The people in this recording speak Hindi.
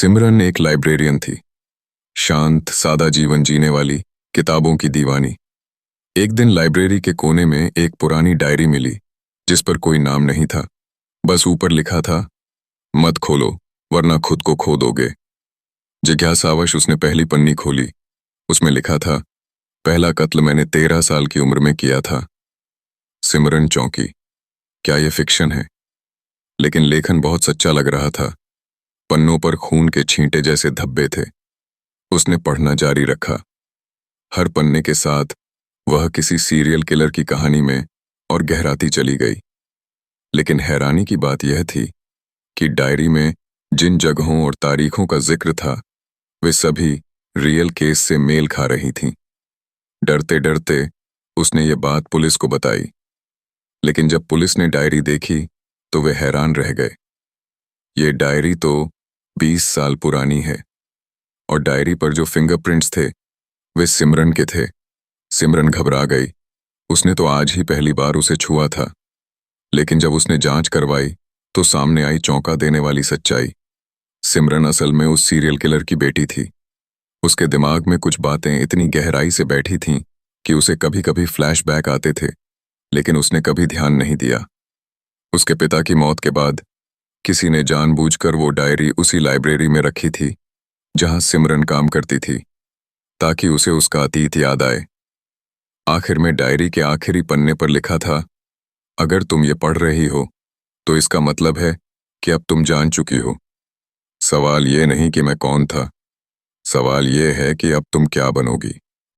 सिमरन एक लाइब्रेरियन थी। शांत सादा जीवन जीने वाली, किताबों की दीवानी। एक दिन लाइब्रेरी के कोने में एक पुरानी डायरी मिली जिस पर कोई नाम नहीं था। बस ऊपर लिखा था, मत खोलो वरना खुद को खो दोगे। जिज्ञासावश उसने पहली पन्नी खोली। उसमें लिखा था, पहला कत्ल मैंने 13 साल की उम्र में किया था। सिमरन चौंकी। क्या यह फिक्शन है? लेकिन लेखन बहुत सच्चा लग रहा था। पन्नों पर खून के छींटे जैसे धब्बे थे। उसने पढ़ना जारी रखा। हर पन्ने के साथ वह किसी सीरियल किलर की कहानी में और गहराती चली गई। लेकिन हैरानी की बात यह थी कि डायरी में जिन जगहों और तारीखों का जिक्र था वे सभी रियल केस से मेल खा रही थीं। डरते डरते उसने ये बात पुलिस को बताई। लेकिन जब पुलिस ने डायरी देखी तो वे हैरान रह गए। ये डायरी तो 20 साल पुरानी है और डायरी पर जो फिंगरप्रिंट्स थे वे सिमरन के थे। सिमरन घबरा गई। उसने तो आज ही पहली बार उसे छुआ था। लेकिन जब उसने जांच करवाई तो सामने आई चौंका देने वाली सच्चाई। सिमरन असल में उस सीरियल किलर की बेटी थी। उसके दिमाग में कुछ बातें इतनी गहराई से बैठी थीं कि उसे कभी कभी फ्लैशबैक आते थे, लेकिन उसने कभी ध्यान नहीं दिया। उसके पिता की मौत के बाद किसी ने जानबूझकर वो डायरी उसी लाइब्रेरी में रखी थी जहां सिमरन काम करती थी, ताकि उसे उसका अतीत याद आए। आखिर में डायरी के आखिरी पन्ने पर लिखा था, अगर तुम ये पढ़ रही हो तो इसका मतलब है कि अब तुम जान चुकी हो। सवाल ये नहीं कि मैं कौन था, सवाल ये है कि अब तुम क्या बनोगी।